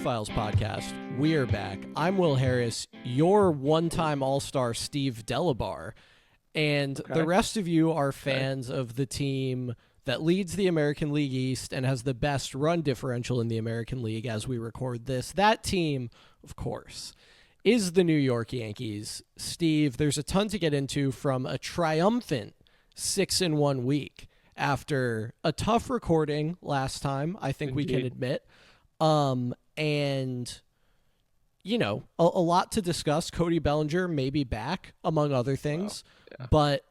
Files podcast. We're back. I'm Will Harris, your one-time All-Star Steve Delabar, and the rest of you are fans of the team that leads the American League East and has the best run differential in the American League as we record this. That team, of course, is the New York Yankees. Steve, there's a ton to get into from a triumphant 6-1 week after a tough recording last time, I think we can admit. And, you know, a lot to discuss. Cody Bellinger may be back, among other things. Wow. Yeah. But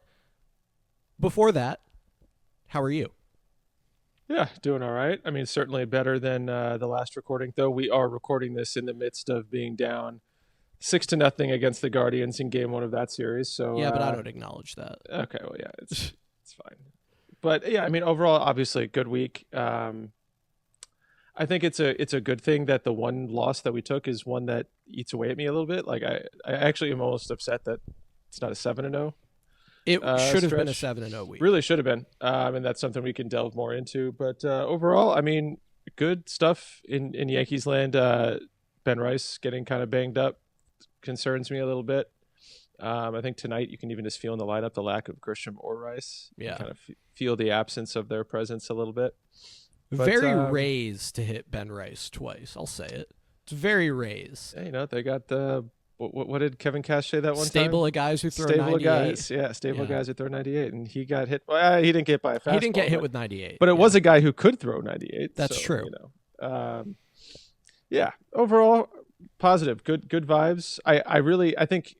before that, how are you? Yeah, doing all right. I mean, certainly better than the last recording, though we are recording this in the midst of being down 6-0 against the Guardians in game one of that series. So yeah, but I don't acknowledge that. Okay, well, yeah, it's fine. But yeah, I mean, overall, obviously, good week. I think it's a good thing that the one loss that we took is one that eats away at me a little bit. Like I actually am almost upset that it's not a 7-0. It should have been a 7-0 week. Really should have been. And that's something we can delve more into. But overall, I mean, good stuff in Yankees land. Ben Rice getting kind of banged up concerns me a little bit. I think tonight you can even just feel in the lineup the lack of Grisham or Rice. Yeah. You kind of feel the absence of their presence a little bit. But, very Rays to hit Ben Rice twice. I'll say it. It's very Rays. Yeah, you know, they got the what did Kevin Cash say that one stable time? Of guys who throw stable 98. Guys, yeah, stable guys who throw 98, and he got hit. Well, he didn't get by a fastball. He didn't get hit with 98, but it was a guy who could throw 98. That's so, true. You know, yeah. Overall, positive, good vibes. I think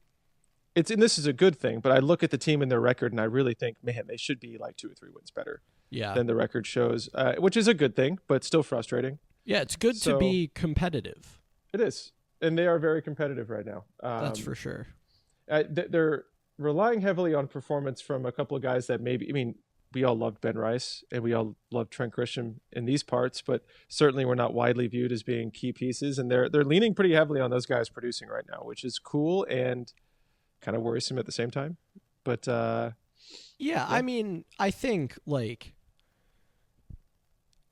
this is a good thing. But I look at the team and their record, and I really think, man, they should be like 2 or 3 wins better. Yeah. Than the record shows, which is a good thing, but still frustrating. Yeah, it's good to be competitive. It is, and they are very competitive right now. That's for sure. They're relying heavily on performance from a couple of guys that maybe, I mean, we all loved Ben Rice, and we all loved Trent Grisham in these parts, but certainly we're not widely viewed as being key pieces, and they're leaning pretty heavily on those guys producing right now, which is cool and kind of worrisome at the same time. But yeah, I mean, I think like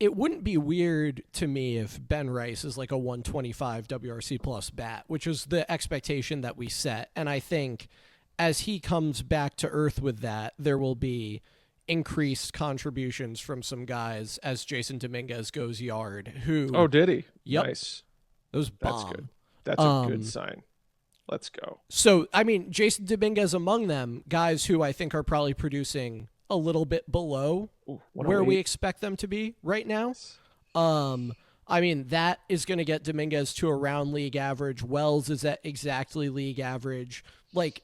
it wouldn't be weird to me if Ben Rice is like a 125 WRC plus bat, which is the expectation that we set. And I think as he comes back to earth with that, there will be increased contributions from some guys as Jason Dominguez goes yard. Who? Oh, did he? Yep. Nice. Those bomb. That's good. That's a good sign. Let's go. So, I mean, Jason Dominguez among them, guys who I think are probably producing a little bit below where we expect them to be right now. I mean, that is going to get Dominguez to around league average. Wells is at exactly league average. Like,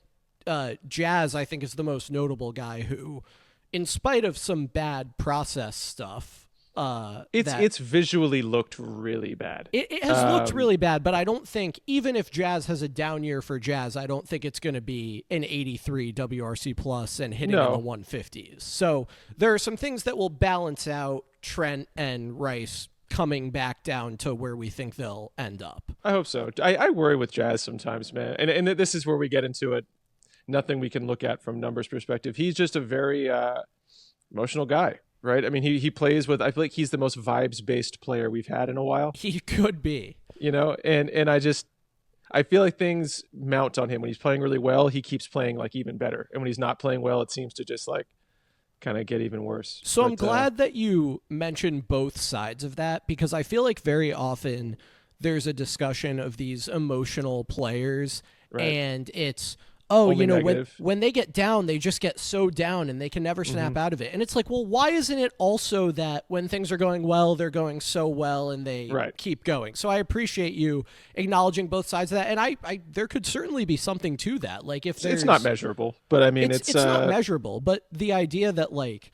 Jazz, I think, is the most notable guy who, in spite of some bad process stuff, it's visually looked really bad. It has looked really bad, but I don't think, even if Jazz has a down year for Jazz, I don't think it's going to be an 83 WRC plus and hitting in the 150s. So there are some things that will balance out Trent and Rice coming back down to where we think they'll end up. I hope so. I worry with Jazz sometimes, man. And this is where we get into it. Nothing we can look at from numbers perspective. He's just a very emotional guy. Right. I mean, he plays with, I feel like he's the most vibes based player we've had in a while. He could be, you know, and I feel like things mount on him when he's playing really well. He keeps playing like even better. And when he's not playing well, it seems to just like kind of get even worse. So I'm glad that you mentioned both sides of that, because I feel like very often there's a discussion of these emotional players and it's, only you know, negative. when they get down, they just get so down and they can never snap out of it. And it's like, well, why isn't it also that when things are going well, they're going so well and they keep going? So I appreciate you acknowledging both sides of that. And I there could certainly be something to that. Like if it's not measurable, but I mean, it's not measurable, but the idea that, like,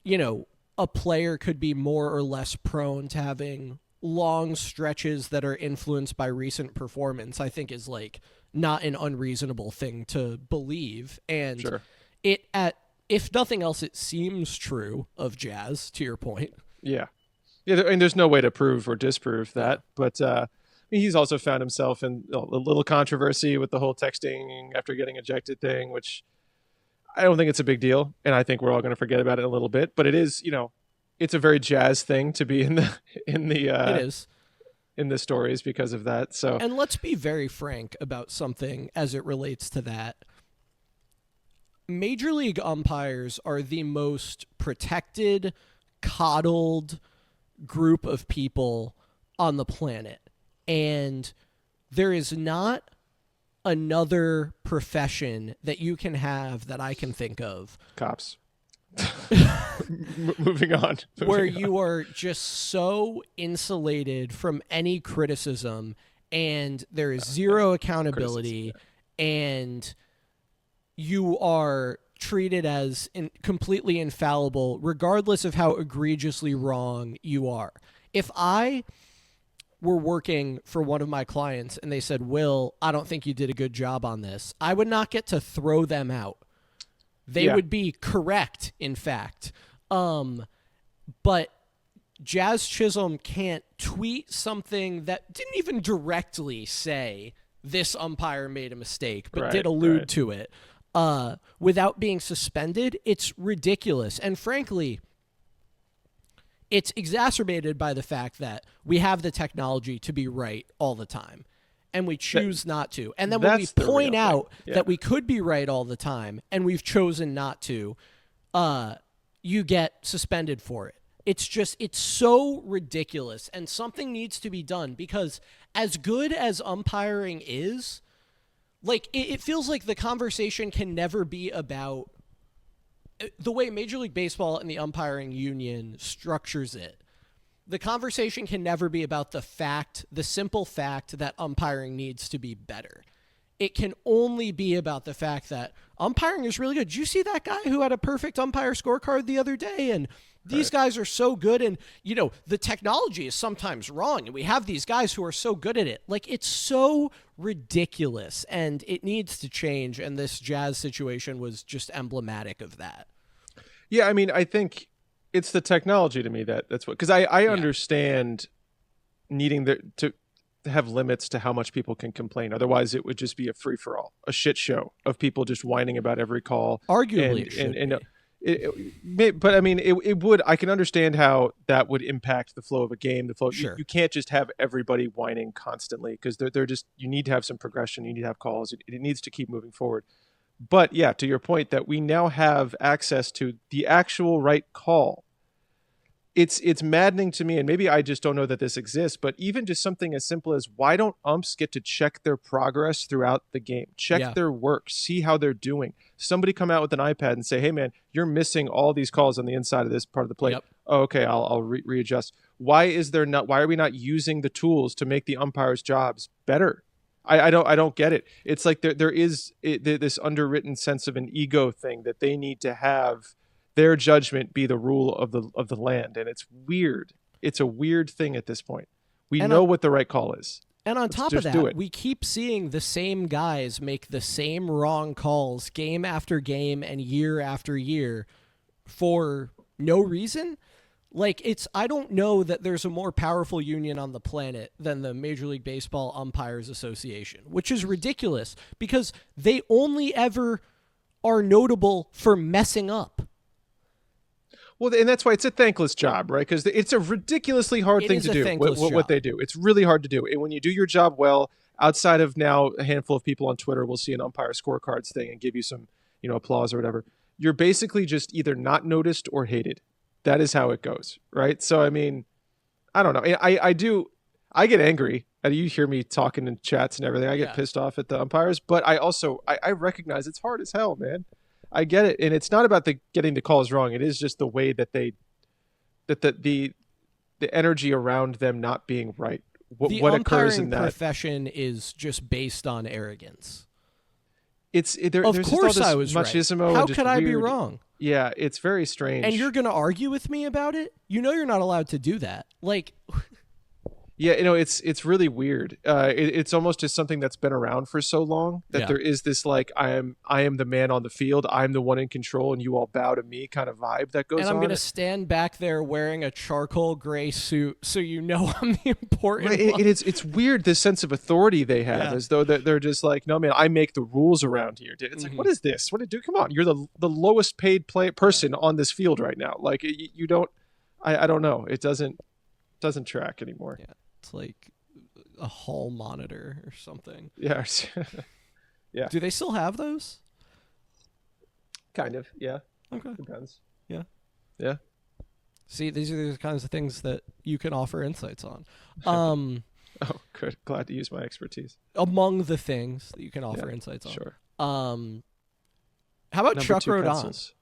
you know, a player could be more or less prone to having long stretches that are influenced by recent performance, I think is like not an unreasonable thing to believe. And if nothing else, it seems true of Jazz, to your point. Yeah. And there's no way to prove or disprove that. But he's also found himself in a little controversy with the whole texting after getting ejected thing, which I don't think it's a big deal. And I think we're all going to forget about it in a little bit. But it is, you know, it's a very Jazz thing to be in the it is. in the stories because of that. So, and let's be very frank about something as it relates to that. Major League umpires are the most protected, coddled group of people on the planet. And there is not another profession that you can have that I can think of. Cops. Moving on. Where you are just so insulated from any criticism, and there is zero accountability, and you are treated as completely infallible, regardless of how egregiously wrong you are. If I were working for one of my clients and they said, Will, I don't think you did a good job on this, I would not get to throw them out. They would be correct, in fact. But Jazz Chisholm can't tweet something that didn't even directly say this umpire made a mistake, but did allude to it. Without being suspended. It's ridiculous. And frankly, it's exacerbated by the fact that we have the technology to be right all the time, and we choose not to. And then when we point out that we could be right all the time and we've chosen not to, you get suspended for it. It's so ridiculous, and something needs to be done, because as good as umpiring is, like, it feels like the conversation can never be about the way Major League Baseball and the umpiring union structures it. The conversation can never be about the simple fact that umpiring needs to be better. It can only be about the fact that umpiring is really good. Did you see that guy who had a perfect umpire scorecard the other day? And these guys are so good. And, the technology is sometimes wrong. And we have these guys who are so good at it. Like, it's so ridiculous, and it needs to change. And this Jazz situation was just emblematic of that. Yeah, I mean, I think it's the technology to me that's what, because I understand needing to have limits to how much people can complain. Otherwise, it would just be a free for all, a shit show of people just whining about every call. Arguably, but I mean, it would. I can understand how that would impact the flow of a game. The flow. Sure. You can't just have everybody whining constantly, because they're just. You need to have some progression. You need to have calls. It needs to keep moving forward. But yeah, to your point that we now have access to the actual right call. It's maddening to me, and maybe I just don't know that this exists, but even just something as simple as, why don't umps get to check their progress throughout the game, check their work, see how they're doing? Somebody come out with an iPad and say, hey man, you're missing all these calls on the inside of this part of the plate. Yep. Oh, okay, I'll readjust. Why are we not using the tools to make the umpires' jobs better? I don't get it. It's like there is this underwritten sense of an ego thing that they need to have their judgment be the rule of the land, and it's weird. It's a weird thing at this point. We know what the right call is. And on top of that, we keep seeing the same guys make the same wrong calls game after game and year after year for no reason. Like, I don't know that there's a more powerful union on the planet than the Major League Baseball Umpires Association, which is ridiculous because they only ever are notable for messing up. Well, and that's why it's a thankless job, right? Because it's a ridiculously hard thing to do, what they do. It's really hard to do. And when you do your job well, outside of now a handful of people on Twitter will see an umpire scorecards thing and give you some, applause or whatever. You're basically just either not noticed or hated. That is how it goes, right? So, I mean, I don't know. I get angry. You hear me talking in chats and everything. I get pissed off at the umpires, but I also recognize it's hard as hell, man. I get it, and it's not about getting the calls wrong. It is just the way that the energy around them not being right. What occurs in that profession is just based on arrogance. There's of course, I was machismo. Right. How could I be wrong? Yeah, it's very strange. And you're going to argue with me about it? You're not allowed to do that. Like. Yeah, it's really weird. It's almost just something that's been around for so long that there is this like I am the man on the field, I'm the one in control, and you all bow to me kind of vibe that goes on. And I'm gonna stand back there wearing a charcoal gray suit, so I'm the important one. It's weird, this sense of authority they have, as though they're just like, no man, I make the rules around here. It's like, what is this? What do? Come on, you're the lowest paid person on this field right now. Like you don't. I don't know. It doesn't track anymore. Yeah. It's like a hall monitor or something. Yeah. Yeah. Do they still have those? Kind of. Yeah. Okay. Depends. Yeah. Yeah. See, these are the kinds of things that you can offer insights on. Oh, good. Glad to use my expertise. Among the things that you can offer insights on. Sure. How about Number Chuck 2 Rodon? pencils.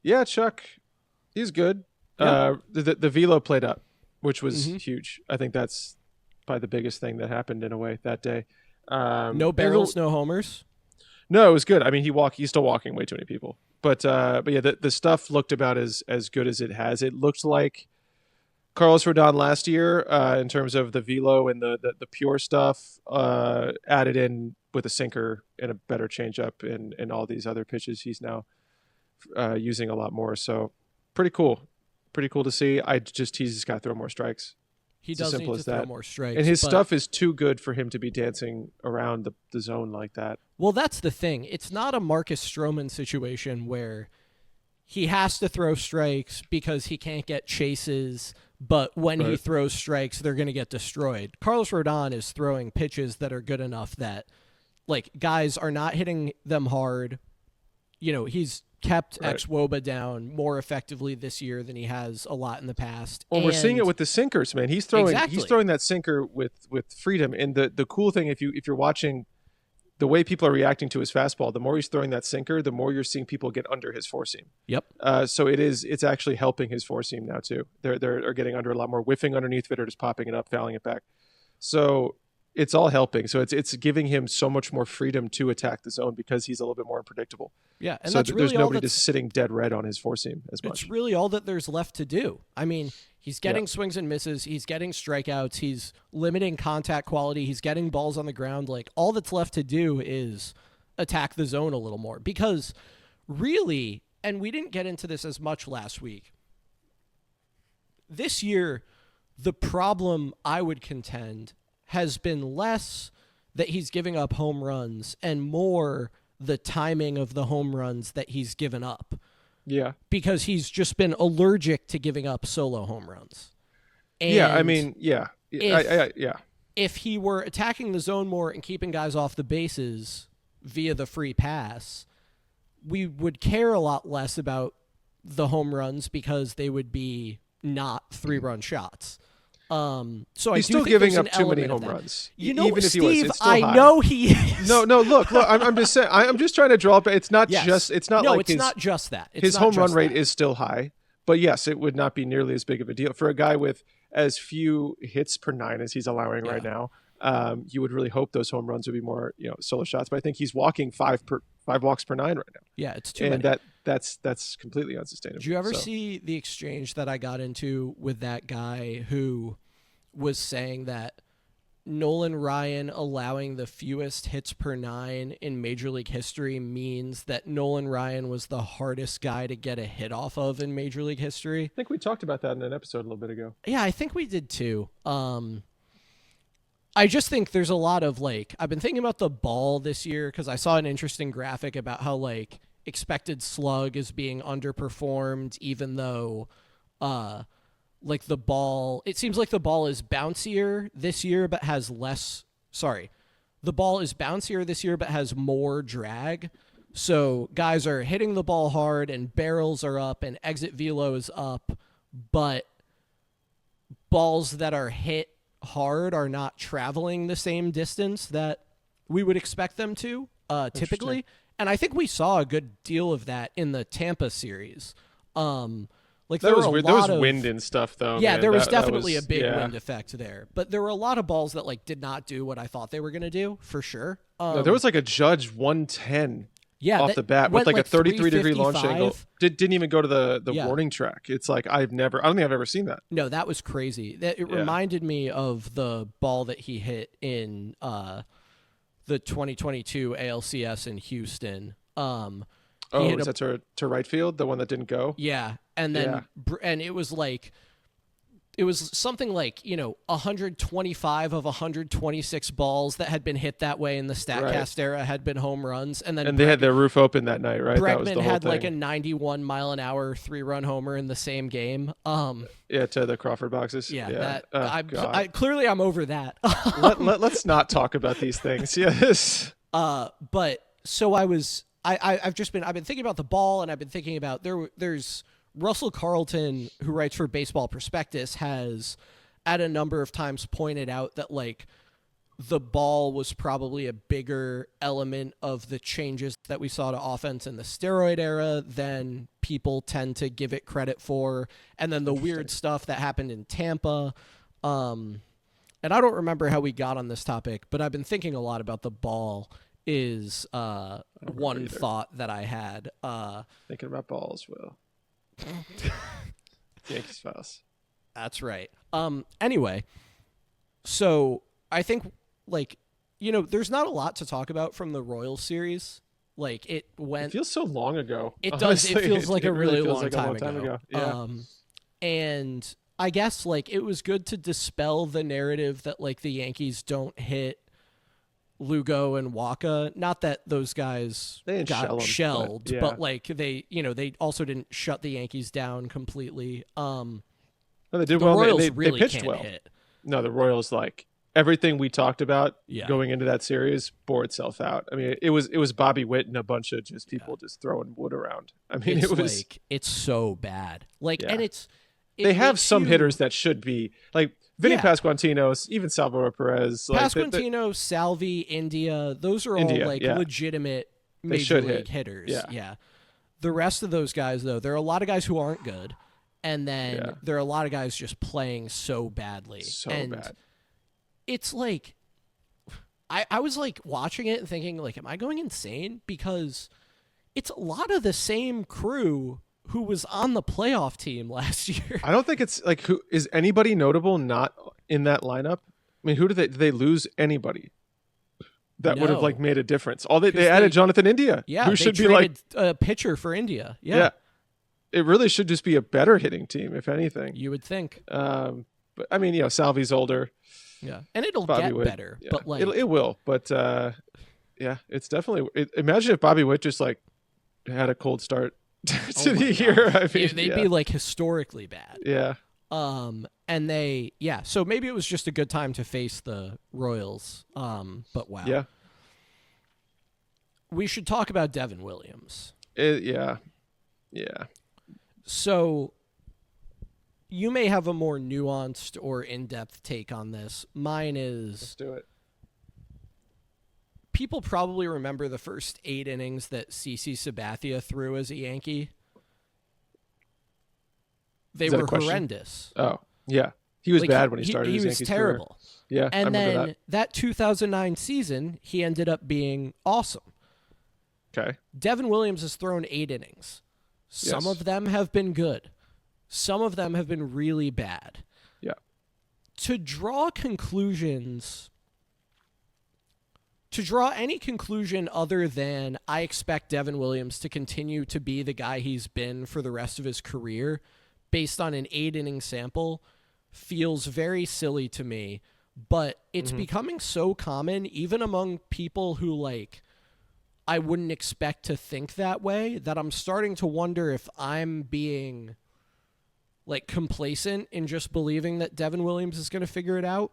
Yeah, Chuck, he's good. Yeah. The velo played up, which was Mm-hmm. huge. I think that's probably the biggest thing that happened in a way that day. No barrels, no homers. No, it was good. I mean, he's still walking way too many people. But yeah, the stuff looked about as good as it has. It looked like Carlos Rodon last year in terms of the velo and the pure stuff added in with a sinker and a better changeup and all these other pitches he's now using a lot more. So pretty cool to see. He's just got to throw more strikes. He It's as does need simple to as throw that. more strikes. And his but- stuff is too good for him to be dancing around the zone like that. Well, that's the thing. It's not a Marcus Stroman situation where he has to throw strikes because he can't get chases, but when he Right. throws strikes, they're going to get destroyed. Carlos Rodon is throwing pitches that are good enough that, like, guys are not hitting them hard. You know, he's kept Right. ex-Woba down more effectively this year than he has a lot in the past. Well, we're seeing it And- with the sinkers, man. He's throwing Exactly. that sinker with freedom. And the cool thing, if you're watching the way people are reacting to his fastball, the more he's throwing that sinker, the more you're seeing people get under his four seam. Yep. So it's actually helping his four seam now too. They're getting under a lot more, whiffing underneath it or just popping it up, fouling it back. So it's all helping. So it's giving him so much more freedom to attack the zone because he's a little bit more unpredictable. Yeah, and So that's there's really all nobody that's just sitting dead red on his four seam as much. It's really all that there's left to do. I mean, he's getting swings and misses. He's getting strikeouts. He's limiting contact quality. He's getting balls on the ground. Like, all that's left to do is attack the zone a little more. Because really, and we didn't get into this as much last week, this year, the problem, I would contend, has been less that he's giving up home runs and more the timing of the home runs that he's given up. Yeah. Because he's just been allergic to giving up solo home runs. And Yeah, I mean, yeah. if- if he were attacking the zone more and keeping guys off the bases via the free pass, we would care a lot less about the home runs because they would be not 3-run shots. So He's I do still think giving there's up an too many element of home that. runs. You know, even if Steve, he was, it's still I high. know he is. No, look, I'm just saying. I'm just trying to draw up. It's not Yes. it's not no, like it's not just that. It's his not home run just rate that. is still high, but yes, it would not be nearly as big of a deal for a guy with as few hits per nine as he's allowing right now. You would really hope those home runs would be more, solo shots. But I think he's walking five walks per nine right now. Yeah, it's too And many. that's completely unsustainable. Did you ever So, see the exchange that I got into with that guy who was saying that Nolan Ryan allowing the fewest hits per nine in Major League history means that Nolan Ryan was the hardest guy to get a hit off of in Major League history? I think we talked about that in an episode a little bit ago. Yeah, I think we did too. I just think there's a lot of I've been thinking about the ball this year because I saw an interesting graphic about how expected slug is being underperformed, even though the ball, it seems like the ball is bouncier this year but has less. Sorry, the ball is bouncier this year but has more drag. So guys are hitting the ball hard and barrels are up and exit velo is up, but balls that are hit hard are not traveling the same distance that we would expect them to typically. And I think we saw a good deal of that in the Tampa series. There was wind and stuff though. Yeah, man. there was That definitely a big yeah. wind effect there. But there were a lot of balls that did not do what I thought they were going to do, for sure. No, there was a Judge 110 off the bat with went a 33-degree launch 355. angle. Didn't even go to the Yeah. warning track. It's I don't think I've ever seen that. No, that was crazy. It reminded me of the ball that he hit in the 2022 ALCS in Houston. Is that to right field, the one that didn't go? Yeah, and then and it was it was something like, 125 of 126 balls that had been hit that way in the StatCast era had been home runs. And then they had their roof open that night, right? That was Bregman the whole had thing. like a 91 mile an hour 3-run homer in the same game. Yeah, to the Crawford boxes. Yeah. God. Clearly I'm over that. Let's not talk about these things. Yes. But so I've been thinking about the ball, and I've been thinking about there's Russell Carlton, who writes for Baseball Prospectus, has at a number of times pointed out that like the ball was probably a bigger element of the changes that we saw to offense in the steroid era than people tend to give it credit for. And then the weird stuff that happened in Tampa. And I don't remember how we got on this topic, but I've been thinking a lot about the ball is one thought that I had. Thinking about balls, Will. Yankees Files. That's right. Anyway, so I think there's not a lot to talk about from the Royals series. Like it feels so long ago. It does. Honestly, it feels like a really long like time ago. Yeah. And I guess like it was good to dispel the narrative that like the Yankees don't hit Lugo and Waka. Not that those guys got shelled, but like they also didn't shut the Yankees down completely. No, they did the well. Royals they pitched can't well. hit. No, the Royals, like everything we talked about going into that series, bore itself out. I mean, it was Bobby Witt and a bunch of just people just throwing wood around. I mean, it's so bad. Like, and they have some hitters that should be like Vinny Pasquantino, even Salvador Perez. Like Pasquantino, Salvi, India, those are all legitimate major league hitters. Yeah. The rest of those guys, though, there are a lot of guys who aren't good. And then there are a lot of guys just playing so badly. Bad. It's like, I was like watching it and thinking, like, am I going insane? Because it's a lot of the same crew who was on the playoff team last year. I don't think it's like, who is anybody notable not in that lineup? I mean, did they lose anybody that would have like made a difference? They added Jonathan India. Yeah, who should be like a pitcher for India. Yeah. It really should just be a better hitting team, if anything. You would think. But I mean, Salvi's older. Yeah, and it'll get better. Yeah. But like it will. But it's definitely. Imagine if Bobby Witt just like had a cold start to the year. I mean, they'd be like historically bad. Yeah. And so maybe it was just a good time to face the Royals. But wow. Yeah. We should talk about Devin Williams. Yeah. So you may have a more nuanced or in-depth take on this. Mine is... Let's do it. People probably remember the first 8 innings that CC Sabathia threw as a Yankee. They were horrendous. Oh, yeah. He was bad when he started his Yankees career. He was terrible. Yeah, and then that 2009 season, he ended up being awesome. Okay. Devin Williams has thrown 8 innings. Some of them have been good. Some of them have been really bad. Yeah. To draw any conclusion other than I expect Devin Williams to continue to be the guy he's been for the rest of his career based on an 8-inning sample feels very silly to me, but it's becoming so common even among people who like I wouldn't expect to think that way, that I'm starting to wonder if I'm being like complacent in just believing that Devin Williams is going to figure it out.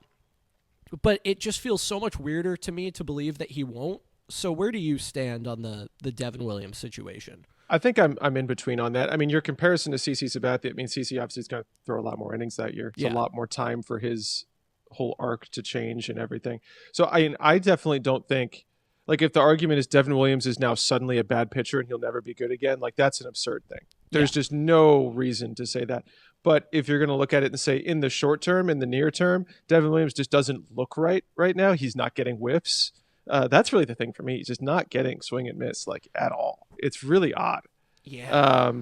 But it just feels so much weirder to me to believe that he won't. So where do you stand on the Devin Williams situation? I think I'm in between on that. I mean, your comparison to CC Sabathia, I mean, CC obviously is going to throw a lot more innings that year. It's a lot more time for his whole arc to change and everything. So I definitely don't think, like, if the argument is Devin Williams is now suddenly a bad pitcher and he'll never be good again, like, that's an absurd thing. There's just no reason to say that. But if you're going to look at it and say in the short term, in the near term, Devin Williams just doesn't look right now. He's not getting whiffs. That's really the thing for me. He's just not getting swing and miss like at all. It's really odd. Yeah.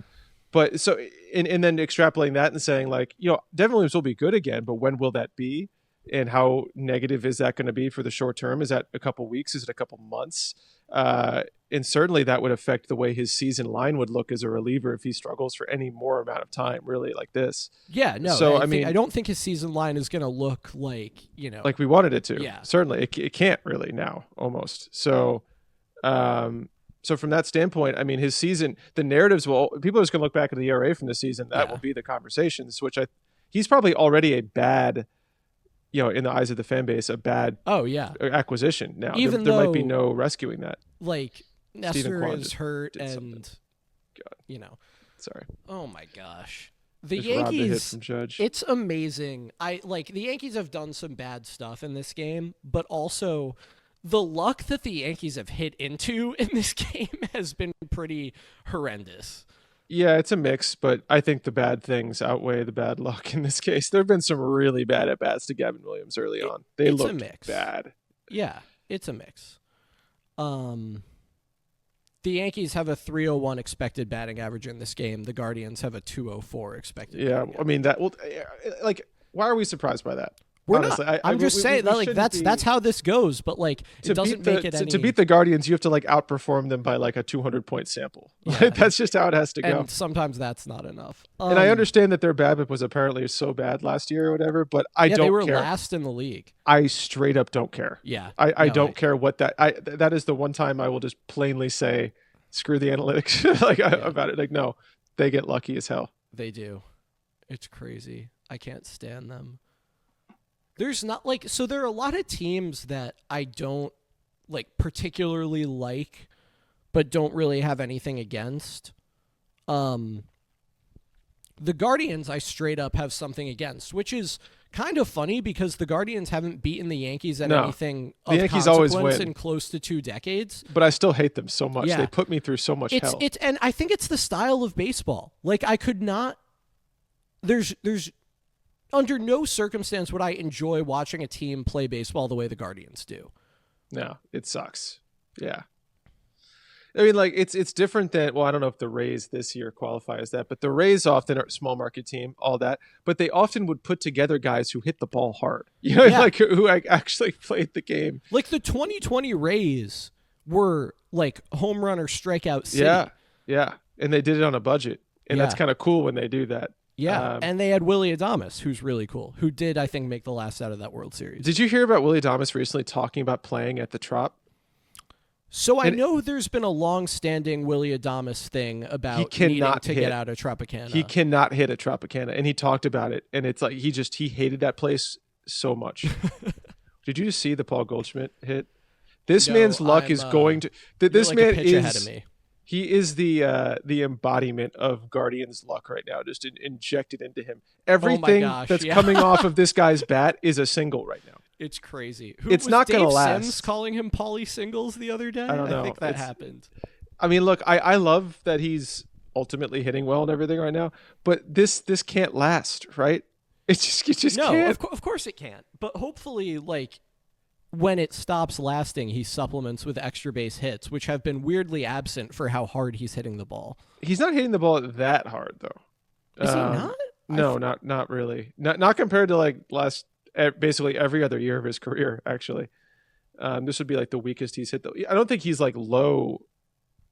But so, and then extrapolating that and saying like, Devin Williams will be good again, but when will that be? And how negative is that going to be for the short term? Is that a couple weeks? Is it a couple months? And certainly that would affect the way his season line would look as a reliever if he struggles for any more amount of time, really, like this. Yeah, no. So I don't think his season line is going to look like, like we wanted it to. Yeah. Certainly, it can't really now, almost. So, so from that standpoint, I mean, his season, the narratives people are just going to look back at the ERA from the season. That will be the conversations, which he's probably already a bad, in the eyes of the fan base, a bad acquisition now. Even there though might be no rescuing that. Like Nestor is hurt and, Sorry. Oh my gosh. The just Yankees, hit from Judge. It's amazing. The Yankees have done some bad stuff in this game, but also the luck that the Yankees have hit into in this game has been pretty horrendous. Yeah, it's a mix, but I think the bad things outweigh the bad luck in this case. There have been some really bad at-bats to Gavin Williams early on. They looked bad. Yeah, it's a mix. The Yankees have a 301 expected batting average in this game. The Guardians have a 204 expected. Yeah, I mean that. Well, why are we surprised by that? We're honestly, not. I'm just saying that that's how this goes. But it doesn't make it any. To beat the Guardians, you have to outperform them by a 200-point sample. Yeah. That's just how it has to go. And sometimes that's not enough. And I understand that their BABIP was apparently so bad last year or whatever, but I don't care. They were last in the league. I straight up don't care. Yeah, I don't care what that. That is the one time I will just plainly say, screw the analytics about it. No, they get lucky as hell. They do. It's crazy. I can't stand them. There's not so there are a lot of teams that I don't particularly like, but don't really have anything against. The Guardians I straight up have something against, which is kind of funny because the Guardians haven't beaten the Yankees at anything of Yankees always consequence win in close to 2 decades. But I still hate them so much. Yeah. They put me through so much hell. And I think it's the style of baseball. I could not. There's under no circumstance would I enjoy watching a team play baseball the way the Guardians do. No, it sucks. Yeah. I mean, it's different than, I don't know if the Rays this year qualify as that, but the Rays often are a small market team, all that, but they often would put together guys who hit the ball hard, who actually played the game. The 2020 Rays were home run or strikeout city. Yeah. And they did it on a budget. And that's kind of cool when they do that. Yeah, and they had Willy Adames, who's really cool, who did, I think, make the last out of that World Series. Did you hear about Willy Adames recently talking about playing at the Trop? So I know there's been a long-standing Willy Adames thing about needing to get out of Tropicana. He cannot hit at Tropicana, and he talked about it, and it's he hated that place so much. Did you just see the Paul Goldschmidt hit? This man's luck is going to. This man is ahead of me. He is the embodiment of Guardians luck right now, just injected into him. Everything that's coming off of this guy's bat is a single right now. It's crazy. It's not going to last. Sims calling him Paulie Singles the other day? I don't know. I think that happened. I mean, look, I love that he's ultimately hitting well and everything right now, but this can't last, right? It just no, can't. Of course it can't. But hopefully, when it stops lasting, he supplements with extra base hits, which have been weirdly absent for how hard he's hitting the ball. He's not hitting the ball that hard, though. Is he not? No, not really. Not compared to basically every other year of his career, actually. This would be the weakest he's hit, though. I don't think he's low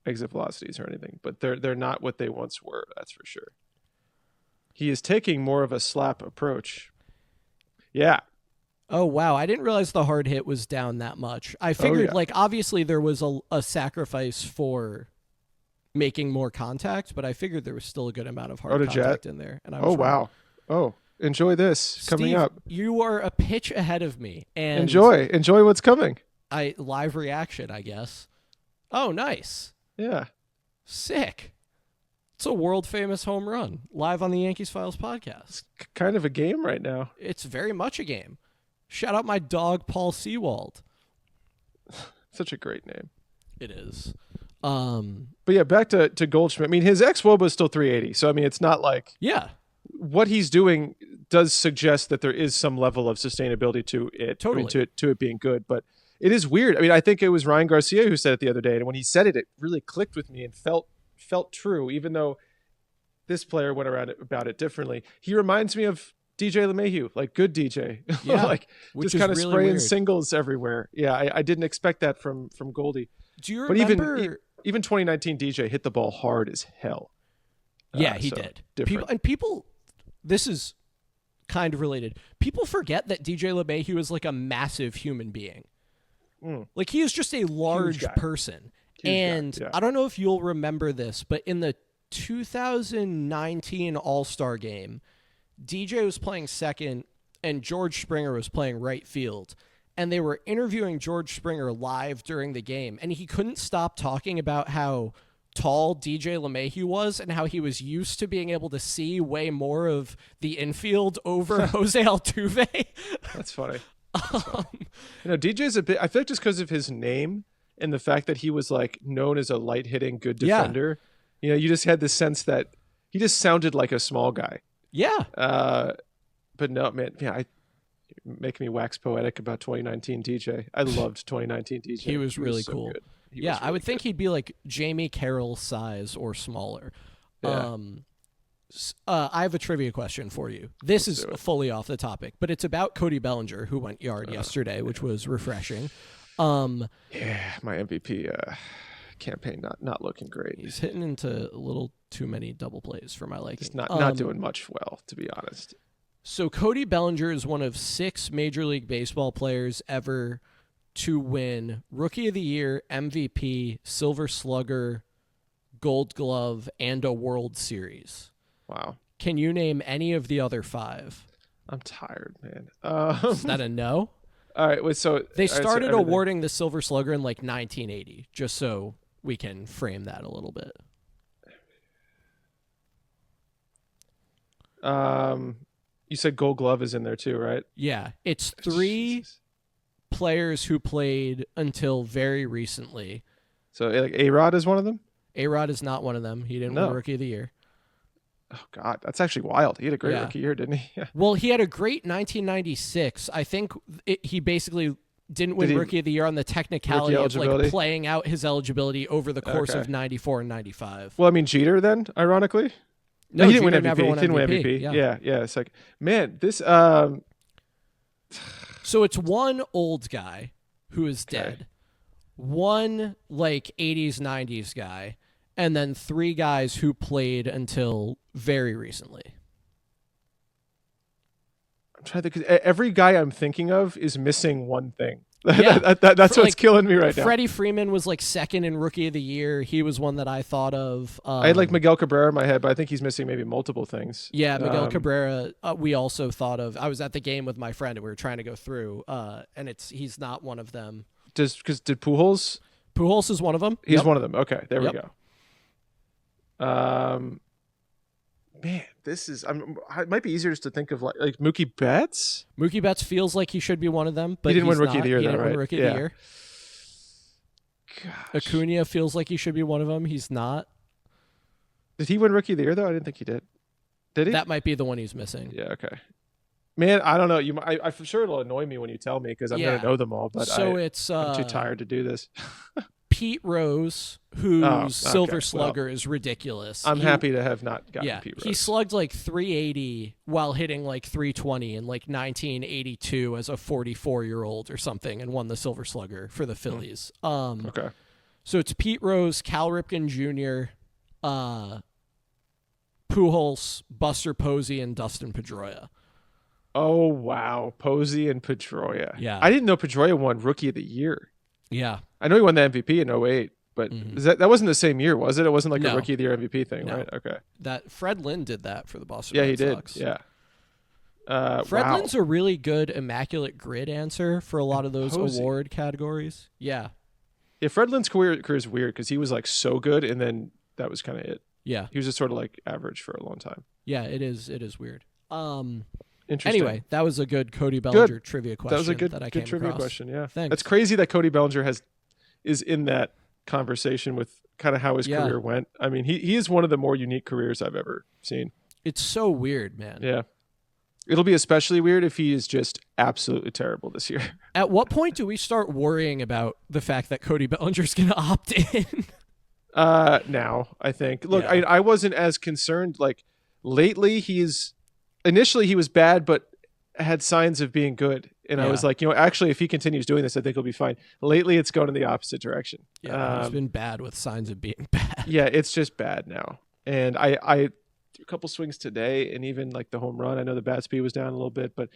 exit velocities or anything, but they're not what they once were, that's for sure. He is taking more of a slap approach. Yeah. Oh, wow. I didn't realize the hard hit was down that much. I figured, obviously there was a sacrifice for making more contact, but I figured there was still a good amount of hard contact in there. And I was wow. Oh, enjoy this. Steve, coming up. You are a pitch ahead of me. And Enjoy what's coming. Live reaction, I guess. Oh, nice. Yeah. Sick. It's a world-famous home run, live on the Yankees Files podcast. It's kind of a game right now. It's very much a game. Shout out my dog, Paul Seawald. Such a great name. It is. But yeah, back to Goldschmidt. I mean, his xWOBA is still 380. So, I mean, it's not what he's doing does suggest that there is some level of sustainability to it. Totally. I mean, to it being good. But it is weird. I mean, I think it was Ryan Garcia who said it the other day. And when he said it, it really clicked with me and felt true, even though this player went around about it differently. He reminds me of DJ LeMahieu, good DJ, yeah, just kind of really spraying singles everywhere. Yeah, I didn't expect that from Goldie. Do you But remember? even 2019 DJ hit the ball hard as hell. Yeah, he did. People, this is kind of related. People forget that DJ LeMahieu is like a massive human being. Like he is just a large person. And I don't know if you'll remember this, but in the 2019 All-Star game, DJ was playing second and George Springer was playing right field. And they were interviewing George Springer live during the game. And he couldn't stop talking about how tall DJ LeMahieu was and how he was used to being able to see way more of the infield over Jose Altuve. That's funny. DJ's a bit, I feel like just because of his name and the fact that he was like known as a light hitting good defender, you just had this sense that he just sounded like a small guy. Yeah. But no, man, make me wax poetic about 2019 DJ. I loved 2019 DJ. He was really cool. Really I would think he'd be like Jamie Carroll size or smaller. Yeah. I have a trivia question for you. This is fully off the topic, but it's about Cody Bellinger, who went yard yesterday, which was refreshing. My MVP campaign not looking great. He's hitting into a little too many double plays for my liking. Just not doing much well, to be honest. So Cody Bellinger is one of 6 Major League Baseball players ever to win Rookie of the Year, MVP, Silver Slugger, Gold Glove, and a World Series. Wow. Can you name any of the other 5? I'm tired, man. Is that a no? All right. So they started awarding the Silver Slugger in like 1980, just so we can frame that a little bit. You said Gold Glove is in there too, right? Yeah. It's 3 players who played until very recently. So like A-Rod is one of them? A-Rod is not one of them. He didn't win Rookie of the Year. Oh, God. That's actually wild. He had a great rookie year, didn't he? Yeah. Well, he had a great 1996. I think he basically didn't win Rookie of the Year on the technicality of like playing out his eligibility over the course of 94 and 95. Well, I mean, Jeter then, ironically? No, he didn't Jeter win MVP. Never won he didn't MVP. win MVP. Yeah. It's like, man, this... So it's one old guy who is dead, one like 80s, 90s guy, and then 3 guys who played until very recently. I'm trying to think. Every guy I'm thinking of is missing one thing. That's what's killing me right now. Freddie Freeman was like second in Rookie of the Year. He was one that I thought of. I had like Miguel Cabrera in my head, but I think he's missing maybe multiple things. Yeah, Miguel Cabrera. We also thought of. I was at the game with my friend and we were trying to go through. And he's not one of them. Did Pujols? Pujols is one of them. He's one of them. Okay, there we go. Man, this is. It might be easier just to think of like Mookie Betts. Mookie Betts feels like he should be one of them, but he didn't win Rookie of the Year. He didn't win Rookie of the Year. Gosh. Acuna feels like he should be one of them. He's not. Did he win Rookie of the Year though? I didn't think he did. Did he? That might be the one he's missing. Yeah. Okay. Man, I don't know. I for sure it'll annoy me when you tell me because I'm gonna know them all. But I'm too tired to do this. Pete Rose, whose Silver Slugger is ridiculous. I'm happy to have not gotten Pete Rose. He slugged like 380 while hitting like 320 in like 1982 as a 44-year-old or something and won the Silver Slugger for the Phillies. Okay. So it's Pete Rose, Cal Ripken Jr., Pujols, Buster Posey, and Dustin Pedroia. Oh, wow. Posey and Pedroia. Yeah. I didn't know Pedroia won Rookie of the Year. Yeah. I know he won the MVP in 08, but that wasn't the same year, was it? It wasn't like a Rookie of the Year MVP thing, right? Okay. That Fred Lynn did that for the Boston Red Sox. Yeah, he did. Fred Lynn's a really good Immaculate Grid answer for a lot of those award categories. Yeah. Yeah, Fred Lynn's career is weird because he was like so good, and then that was kind of it. Yeah. He was just sort of like average for a long time. Yeah, it is weird. Interesting. Anyway, that was a good Cody Bellinger trivia question. That was a good trivia across. question. Yeah, thanks. That's crazy that Cody Bellinger is in that conversation with kind of how his career went. I mean, he is one of the more unique careers I've ever seen. It's so weird, man. Yeah, it'll be especially weird if he is just absolutely terrible this year. At what point do we start worrying about the fact that Cody Bellinger's going to opt in? Now I think. Look, I wasn't as concerned. Like lately, initially he was bad, but had signs of being good. And I Yeah. was like, actually, if he continues doing this, I think he'll be fine. Lately, it's going in the opposite direction. Yeah, he's been bad with signs of being bad. Yeah, it's just bad now. And I threw a couple swings today, and even like the home run, I know the bat speed was down a little bit, but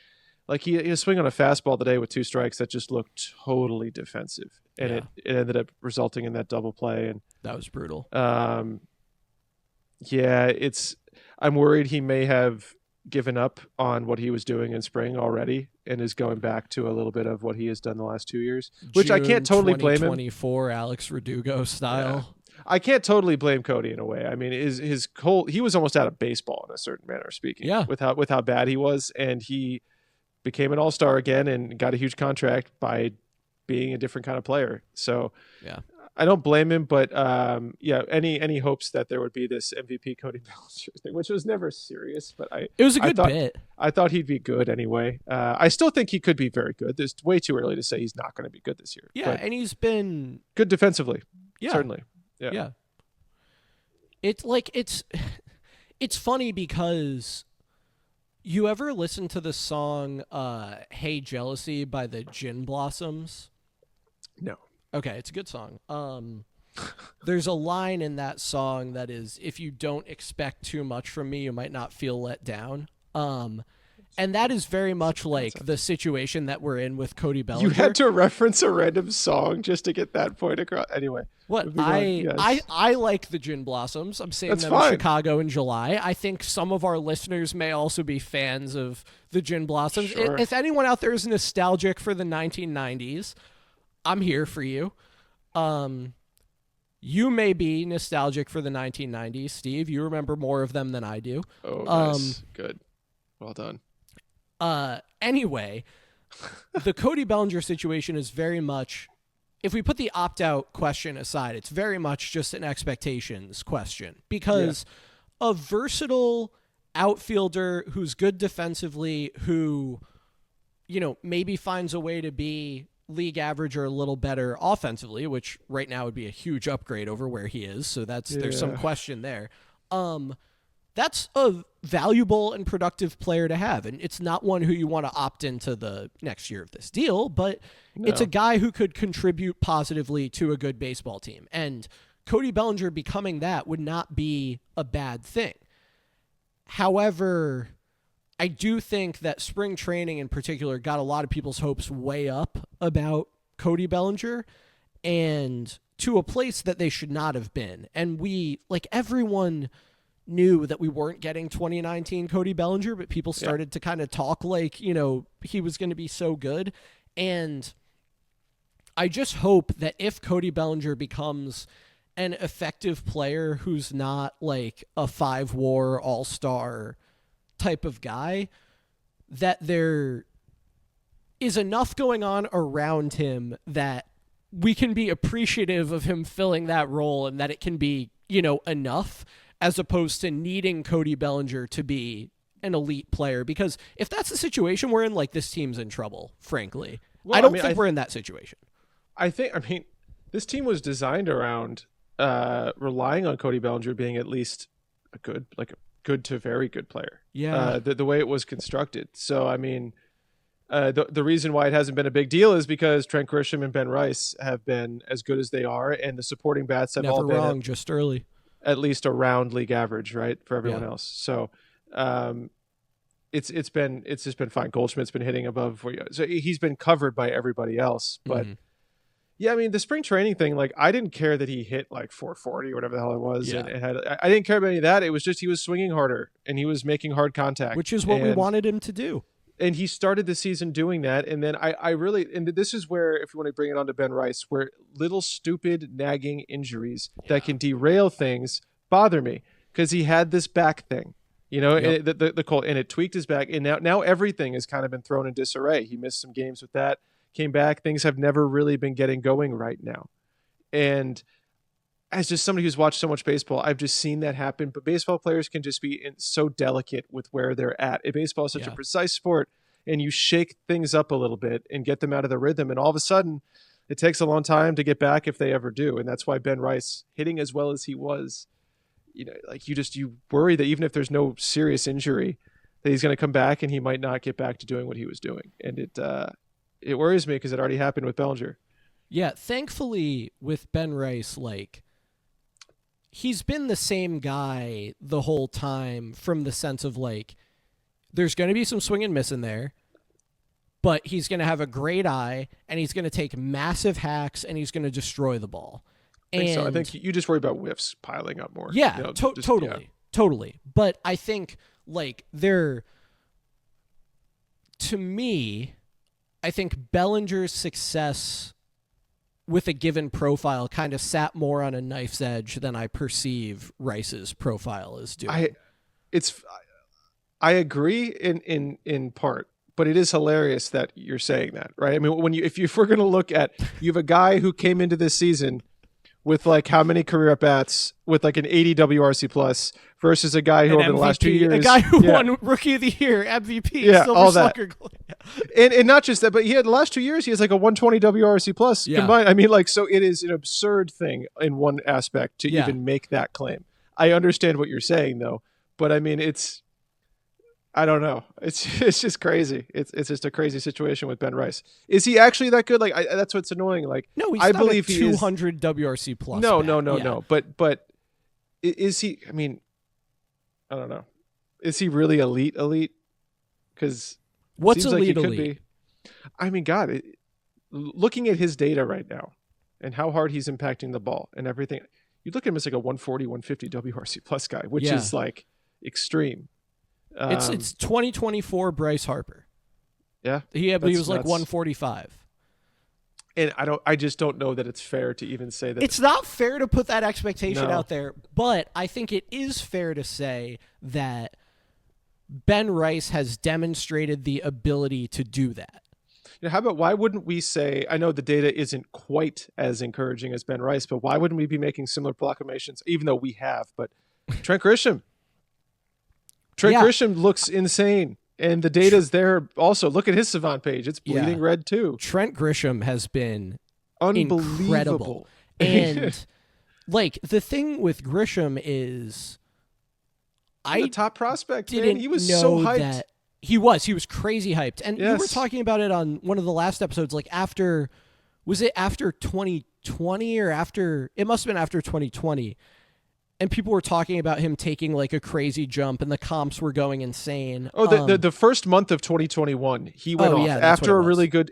like he had a swing on a fastball today with 2 strikes that just looked totally defensive. And it ended up resulting in that double play. And that was brutal. Yeah, I'm worried he may have given up on what he was doing in spring already and is going back to a little bit of what he has done the last 2 years, which I can't totally blame him. 2024 Alex Verdugo style. Yeah. I can't totally blame Cody in a way. I mean, he was almost out of baseball in a certain manner of speaking. Yeah. With how bad he was, and he became an all-star again and got a huge contract by being a different kind of player. So yeah, I don't blame him, but any hopes that there would be this MVP Cody Bellinger thing, which was never serious, but it was a good bit. I thought he'd be good anyway. I still think he could be very good. It's way too early to say he's not going to be good this year. Yeah, and he's been good defensively. Yeah, certainly. Yeah. It's like it's funny because you ever listen to the song "Hey Jealousy" by the Gin Blossoms? No. Okay, it's a good song. There's a line in that song that is, if you don't expect too much from me, you might not feel let down. And that is very much like the situation that we're in with Cody Bellinger. You had to reference a random song just to get that point across. Anyway. What? I like the Gin Blossoms. I'm seeing them in Chicago in July. I think some of our listeners may also be fans of the Gin Blossoms. Sure. If anyone out there is nostalgic for the 1990s, I'm here for you. You may be nostalgic for the 1990s, Steve. You remember more of them than I do. Oh, nice. Good. Well done. Anyway, the Cody Bellinger situation is very much, if we put the opt-out question aside, it's very much just an expectations question, because a versatile outfielder who's good defensively, who, maybe finds a way to be league average or a little better offensively, which right now would be a huge upgrade over where he is. So there's some question there. That's a valuable and productive player to have. And it's not one who you want to opt into the next year of this deal, but it's a guy who could contribute positively to a good baseball team. And Cody Bellinger becoming that would not be a bad thing. However, I do think that spring training in particular got a lot of people's hopes way up about Cody Bellinger and to a place that they should not have been. And everyone knew that we weren't getting 2019 Cody Bellinger, but people started to kind of talk like, he was going to be so good. And I just hope that if Cody Bellinger becomes an effective player who's not like a 5-WAR all-star type of guy, that there is enough going on around him that we can be appreciative of him filling that role and that it can be, enough, as opposed to needing Cody Bellinger to be an elite player. Because if that's the situation we're in, this team's in trouble, frankly. Well, I don't think we're in that situation. I mean, this team was designed around relying on Cody Bellinger being at least a good to very good player. Yeah. The way it was constructed. So, I mean, the reason why it hasn't been a big deal is because Trent Grisham and Ben Rice have been as good as they are, and the supporting bats have all been just early. At least around league average, right, for everyone else. So, it's just been fine. Goldschmidt's been hitting above, so he's been covered by everybody else. But yeah, I mean, the spring training thing, I didn't care that he hit 440 or whatever the hell it was, and I didn't care about any of that. It was just he was swinging harder and he was making hard contact, which is what we wanted him to do. And he started the season doing that. And then I really, and this is where, if you want to bring it on to Ben Rice, where little stupid nagging injuries that can derail things bother me, because he had this back thing, the cold, and it tweaked his back. And now everything has kind of been thrown in disarray. He missed some games with that, came back. Things have never really been getting going right now. And as just somebody who's watched so much baseball, I've just seen that happen. But baseball players can just be so delicate with where they're at. Baseball is such a precise sport, and you shake things up a little bit and get them out of the rhythm. And all of a sudden, it takes a long time to get back if they ever do. And that's why Ben Rice, hitting as well as he was, you worry that even if there's no serious injury, that he's going to come back and he might not get back to doing what he was doing. And it worries me because it already happened with Bellinger. Yeah, thankfully with Ben Rice, like, he's been the same guy the whole time, from the sense of, like, there's going to be some swing and miss in there, but he's going to have a great eye, and he's going to take massive hacks, and he's going to destroy the ball. I think you just worry about whiffs piling up more. Yeah, you know, totally. But I think, like, to me, I think Bellinger's success with a given profile kind of sat more on a knife's edge than I perceive Rice's profile is doing. I agree in part, but it is hilarious that you're saying that, right? I mean, if we're going to look at, you have a guy who came into this season with like how many career at bats with like an 80 WRC plus versus a guy who over the last 2 years, a guy who won Rookie of the Year, MVP, Silver all that. Slugger. And not just that, but he had the last 2 years, he has like a 120 WRC plus combined. I mean, like, so it is an absurd thing in one aspect to even make that claim. I understand what you're saying though, but I mean, I don't know. It's just crazy. It's just a crazy situation with Ben Rice. Is he actually that good? Like, that's what's annoying. Like, no, he's I not believe a he is 200 WRC plus. No. But is he? I mean, I don't know. Is he really elite? Because what's elite? Like could be. I mean, God, looking at his data right now and how hard he's impacting the ball and everything, you look at him as like a 140, 150 WRC plus guy, which is like extreme. It's 2024 Bryce Harper. Yeah, he was like 145. And I just don't know that it's fair to even say that. It's not fair to put that expectation out there, but I think it is fair to say that Ben Rice has demonstrated the ability to do that. You know, how about, why wouldn't we say, I know the data isn't quite as encouraging as Ben Rice, but why wouldn't we be making similar proclamations, even though we have? But Trent Grisham. Grisham looks insane. And the data's there also. Look at his Savant page. It's bleeding red too. Trent Grisham has been unbelievable. Incredible. And like, the thing with Grisham is, the top prospect, didn't man. He was know so hyped. That he was crazy hyped. And you were talking about it on one of the last episodes, like was it after 2020 or after, it must have been after 2020. And people were talking about him taking like a crazy jump, and the comps were going insane. Oh, the first month of 2021, he went off after he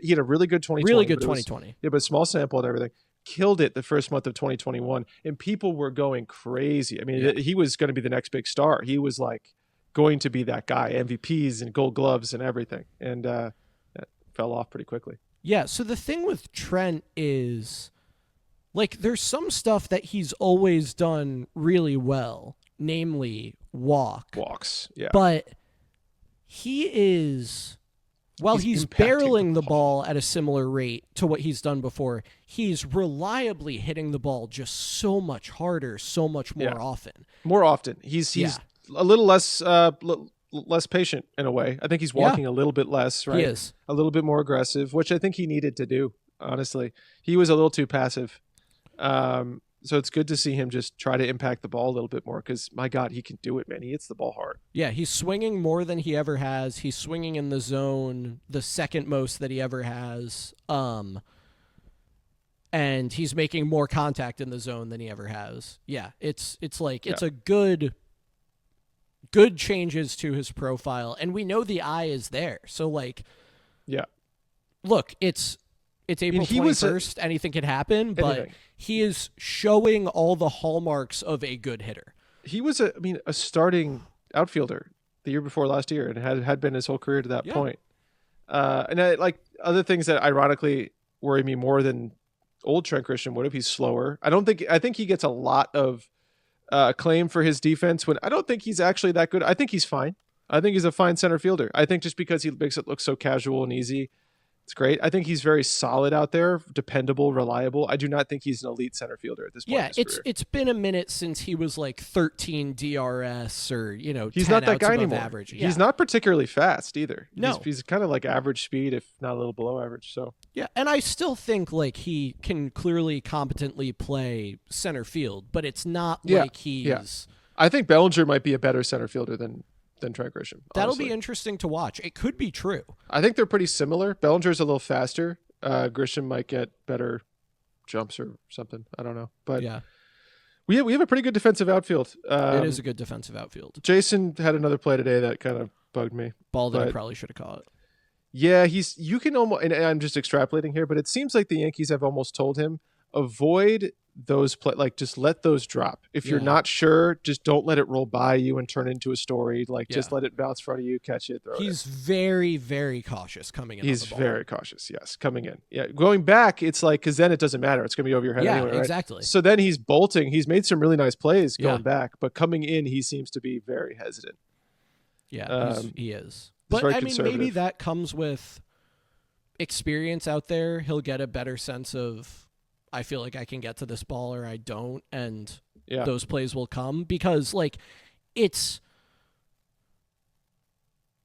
had a really good 2020. Really good 2020. Yeah, but small sample and everything. Killed it the first month of 2021, and people were going crazy. I mean, he was going to be the next big star. He was like going to be that guy, MVPs and Gold Gloves and everything, and that fell off pretty quickly. Yeah. So the thing with Trent is, like, there's some stuff that he's always done really well, namely walks. Yeah. But he is, while he's barreling the ball at a similar rate to what he's done before, he's reliably hitting the ball just so much harder, so much more often. More often. He's a little less patient in a way. I think he's walking a little bit less, right? He is. A little bit more aggressive, which I think he needed to do, honestly. He was a little too passive. So it's good to see him just try to impact the ball a little bit more, because my God, he can do it, man. He hits the ball hard. Yeah, he's swinging more than he ever has. He's swinging in the zone the second most that he ever has. And he's making more contact in the zone than he ever has. Yeah, it's a good changes to his profile, and we know the eye is there. So like, look, it's April 21st. Anything can happen, but he is showing all the hallmarks of a good hitter. He was a starting outfielder the year before last year, and had been his whole career to that point. And I, like, other things that ironically worry me more than old Trent Grisham would have. He's slower. I think he gets a lot of acclaim for his defense when I don't think he's actually that good. I think he's fine. I think he's a fine center fielder. I think just because he makes it look so casual and easy, it's great. I think he's very solid out there, dependable, reliable. I do not think he's an elite center fielder at this point. Yeah, it's been a minute since he was like 13 DRS or, he's 10 not that guy anymore. Average. Yeah. He's not particularly fast either. No, he's kind of like average speed, if not a little below average. So yeah, and I still think like he can clearly competently play center field, but it's not like he's. Yeah. I think Bellinger might be a better center fielder than than Trent Grisham. That'll honestly. be interesting to watch. It could be true. I think they're pretty similar. Bellinger's a little faster. Grisham might get better jumps or something. I don't know. But Yeah, we have a pretty good defensive outfield. it is a good defensive outfield. Jason had another play today that kind of bugged me. Ball that I but- probably should have caught. Yeah, you can almost, and I'm just extrapolating here, but it seems like the Yankees have almost told him, avoid those just let those drop. If you're Yeah. not sure, just don't let it roll by you and turn into a story. Just Yeah. let it bounce in front of you, catch it, throw it. He's very, very cautious coming in. He's on the ball. very cautious. Yes, coming in. Yeah, going back, it's like because then it doesn't matter. It's gonna be over your head Yeah, anyway, right? exactly. So then he's bolting. He's made some really nice plays going Yeah. back, but coming in, he seems to be very hesitant. Yeah, he is. he's But very I mean, maybe conservative. that comes with experience out there. He'll get a better sense of, I feel like I can get to this ball or I don't, and Yeah, those plays will come because it's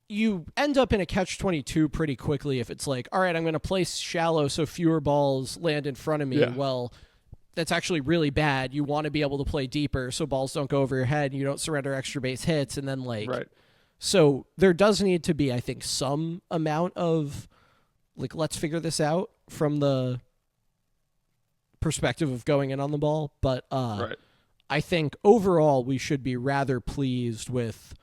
you end up in a catch-22 pretty quickly if it's like, all right, I'm going to place shallow so fewer balls land in front of me. Yeah. Well, that's actually really bad. You want to be able to play deeper so balls don't go over your head and you don't surrender extra base hits. And then right. So there does need to be, I think, some amount of let's figure this out from the perspective of going in on the ball. But Right. I think overall we should be rather pleased with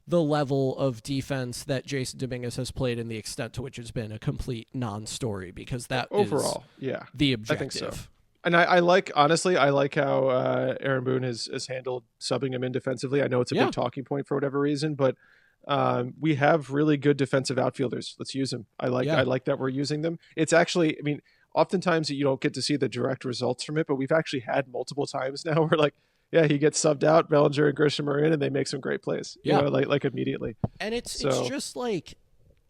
the level of defense that Jason Dominguez has played and the extent to which it's been a complete non-story because that Overall, is yeah. the I objective. think so. And I like, honestly, I like how Aaron Boone has handled subbing him in defensively. I know it's a Yeah. big talking point for whatever reason, but we have really good defensive outfielders. Let's use them. I like that we're using them. It's actually, I mean, oftentimes you don't get to see the direct results from it, but we've actually had multiple times now where yeah, he gets subbed out, Bellinger and Grisham are in, and they make some great plays. Yeah. Like immediately. And it's So- just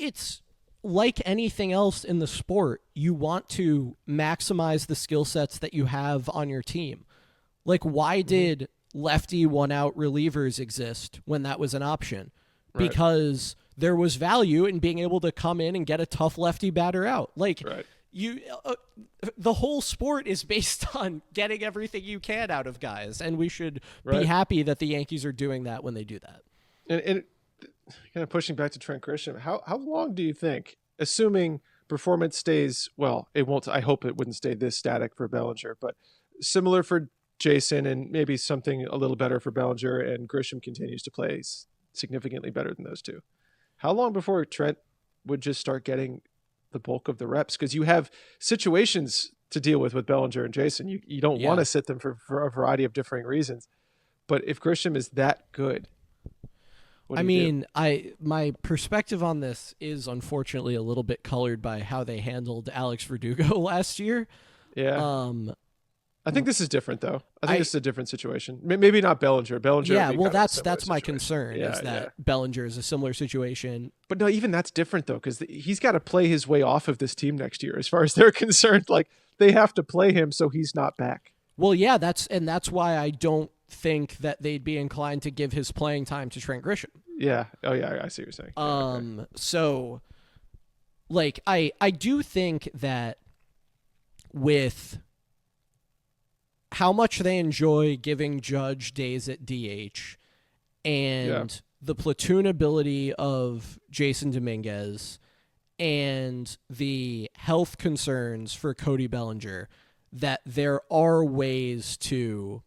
it's like anything else in the sport. You want to maximize the skill sets that you have on your team. Why did lefty one-out relievers exist when that was an option? Right. Because there was value in being able to come in and get a tough lefty batter out. Right. The whole sport is based on getting everything you can out of guys, and we should be Right. happy that the Yankees are doing that when they do that. And kind of pushing back to Trent Grisham, how long do you think, assuming performance stays, well, it won't, I hope it wouldn't stay this static for Bellinger, but similar for Jason and maybe something a little better for Bellinger and Grisham continues to play significantly better than those two. How long before Trent would just start getting the bulk of the reps? Because you have situations to deal with Bellinger and Jason. You don't want to sit them for a variety of differing reasons. But if Grisham is that good, what do you do? My perspective on this is unfortunately a little bit colored by how they handled Alex Verdugo last year. Yeah. I think this is different, though. I think this is a different situation. Maybe not Bellinger. Bellinger. Yeah, would be well, kind of a that's similar my situation. concern Yeah, is that yeah. Bellinger is a similar situation. But no, even that's different though, because he's got to play his way off of this team next year. As far as they're concerned, they have to play him so he's not back. Well, yeah, that's why I don't think that they'd be inclined to give his playing time to Trent Grisham. Yeah. Oh yeah, I see what you're saying. Okay. So, I do think that with how much they enjoy giving Judge days at DH and the platoon ability of Jason Dominguez and the health concerns for Cody Bellinger, that there are ways to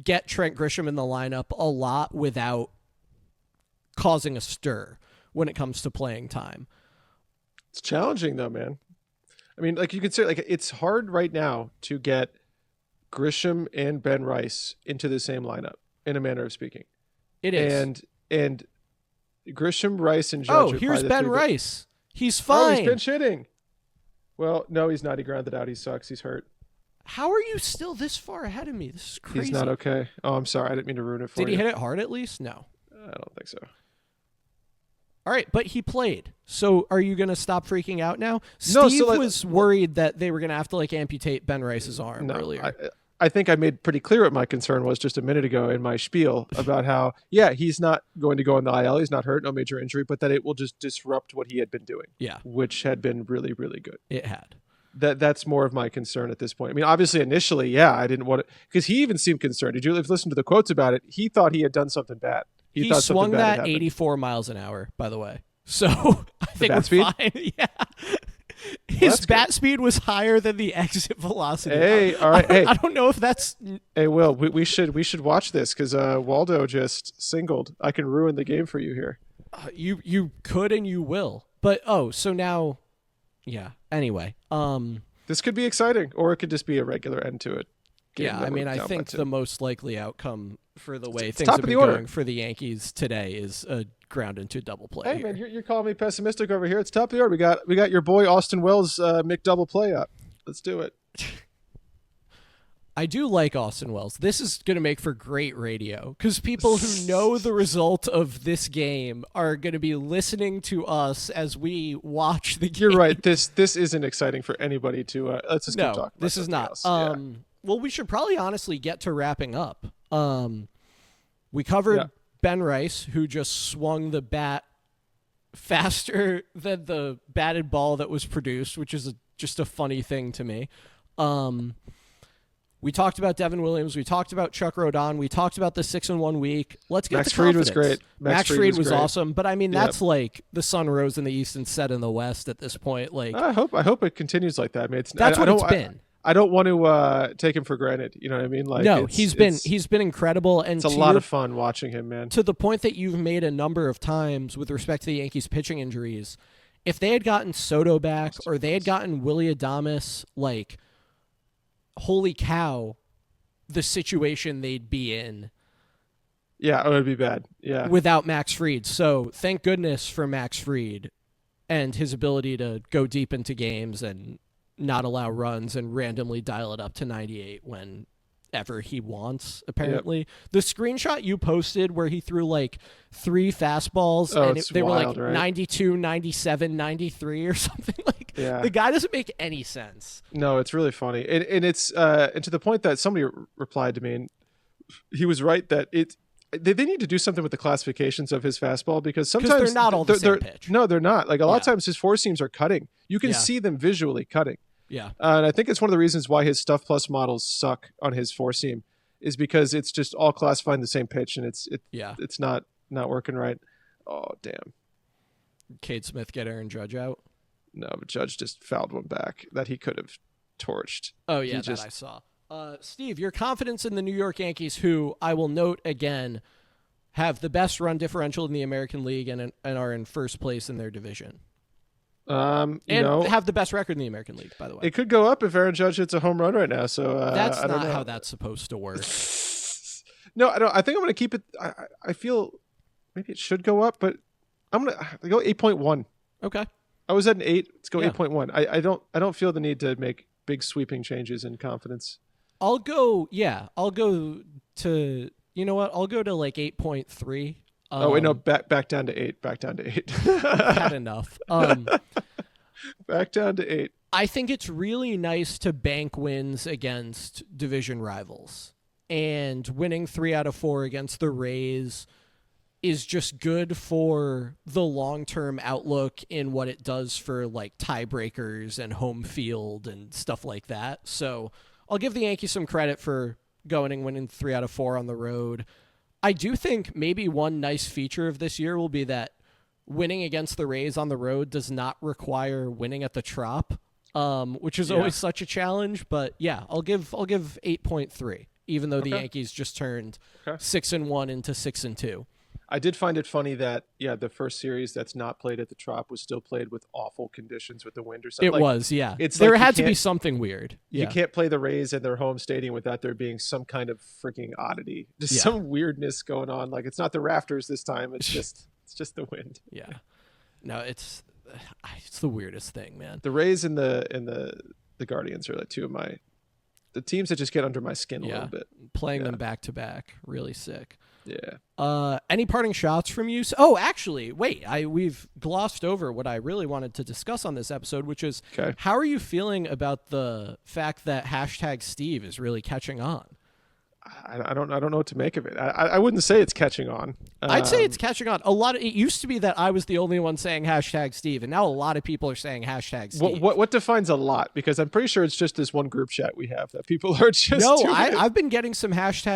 get Trent Grisham in the lineup a lot without causing a stir when it comes to playing time. It's challenging though, man. I mean, you could say it's hard right now to get Grisham and Ben Rice into the same lineup, in a manner of speaking. It is. And Grisham, Rice, and Judge. Oh, are here's probably the Ben three Rice. He's Oh, fine. he's been shitting. Well, no, he's not. He grounded out. He sucks. He's hurt. How are you still this far ahead of me? This is crazy. He's not okay. Oh, I'm sorry. I didn't mean to ruin it for you. Did he hit it hard at least? No. I don't think so. All right, but he played. So are you going to stop freaking out now? No, Steve so, was worried that they were going to have to amputate Ben Rice's arm earlier. I think I made pretty clear what my concern was just a minute ago in my spiel about how, he's not going to go on the IL. He's not hurt, no major injury, but that it will just disrupt what he had been doing. Yeah. Which had been really, really good. It had. That's more of my concern at this point. I mean, obviously, initially, I didn't want it because he even seemed concerned. Did you listen to the quotes about it? He thought he had done something bad. He He thought something swung bad had that happened. 84 miles an hour, by the way. So I think bat we're speed? fine. Yeah. His that's bat speed was higher than the exit velocity. Hey, all right. I don't know if that's Hey, Will, we should watch this because Waldo just singled. I can ruin the game for you here. you could and you will. But so now, yeah. Anyway, This could be exciting, or it could just be a regular end to it. yeah. I mean, I think the most likely outcome for the way things top have of the been order. going for the Yankees today is a ground into double play. Hey here. man, you're calling me pessimistic over here. It's top of the order. We got your boy Austin Wells McDouble play up. Let's do it. I do like Austin Wells. This is going to make for great radio because people who know the result of this game are going to be listening to us as we watch the game. You're right. This isn't exciting for anybody to. Let's just keep talking. About this is not. else. Yeah. Well, we should probably honestly get to wrapping up. We covered Ben Rice, who just swung the bat faster than the batted ball that was produced, which is just a funny thing to me. We talked about Devin Williams. We talked about Chuck Rodon. We talked about the 6-1 week. Let's get Max to Fried confidence. was great. Max Fried was great. awesome. But I mean, that's like the sun rose in the east and set in the west at this point. Like, I hope it continues like that. I mean, that's what it's been. I don't want to take him for granted. You know what I mean? Like, no, he's been incredible, and it's a lot of fun watching him, man. To the point that you've made a number of times with respect to the Yankees pitching injuries. If they had gotten Soto back or they had gotten Willy Adames, like, holy cow, the situation they'd be in. Yeah, it would be bad. Yeah, without Max Fried. So thank goodness for Max Fried and his ability to go deep into games and not allow runs and randomly dial it up to 98 whenever he wants, apparently. Yep. The screenshot you posted where he threw like 3 fastballs and they were like right? 92, 97, 93 or something. Like, the guy doesn't make any sense. No, it's really funny. And it's and to the point that somebody replied to me, and he was right that they need to do something with the classifications of his fastball because sometimes they're not all the same pitch. No, they're not. Like a lot of times his four seams are cutting. You can see them visually cutting. Yeah. And I think it's one of the reasons why his Stuff Plus models suck on his four seam is because it's just all classifying the same pitch and it's not working right. Oh, damn. Cade Smith get Aaron Judge out? No, but Judge just fouled one back that he could have torched. Oh, yeah, I saw. Steve, your confidence in the New York Yankees, who I will note again, have the best run differential in the American League and are in first place in their division. Have the best record in the American League, by the way. It could go up if Aaron Judge hits a home run right now. So that's I don't not know how that's supposed to work. No, I don't. I think I'm going to keep it. I feel maybe it should go up, but I'm going to go 8.1. Okay. I was at an 8. Let's go 8.1. I don't feel the need to make big sweeping changes in confidence. I'll go to, you know what? I'll go to like 8.3. Oh wait, no, back down to 8. Back down to 8. Had enough. Back down to 8. I think it's really nice to bank wins against division rivals, and winning 3 out of 4 against the Rays is just good for the long-term outlook in what it does for like tiebreakers and home field and stuff like that. So I'll give the Yankees some credit for going and winning 3 out of 4 on the road. I do think maybe one nice feature of this year will be that winning against the Rays on the road does not require winning at the Trop, which is always such a challenge. But yeah, I'll give 8.3, even though the Yankees just turned 6-1 into 6-2. I did find it funny that the first series that's not played at the Trop was still played with awful conditions with the wind or something. It was, yeah. It's there like had to be something weird. You can't play the Rays at their home stadium without there being some kind of freaking oddity, just some weirdness going on. Like it's not the rafters this time; it's just the wind. Yeah, no, it's the weirdest thing, man. The Rays and the Guardians are like two of the teams that just get under my skin a little bit. Playing them back to back, really sick. Yeah. Any parting shots from you? Oh, actually, wait. We've glossed over what I really wanted to discuss on this episode, which is how are you feeling about the fact that #Steve is really catching on? I don't know what to make of it. I wouldn't say it's catching on. I'd say it's catching on. It used to be that I was the only one saying #Steve, and now a lot of people are saying #Steve. What defines a lot? Because I'm pretty sure it's just this one group chat we have that people are just. No, I've been getting some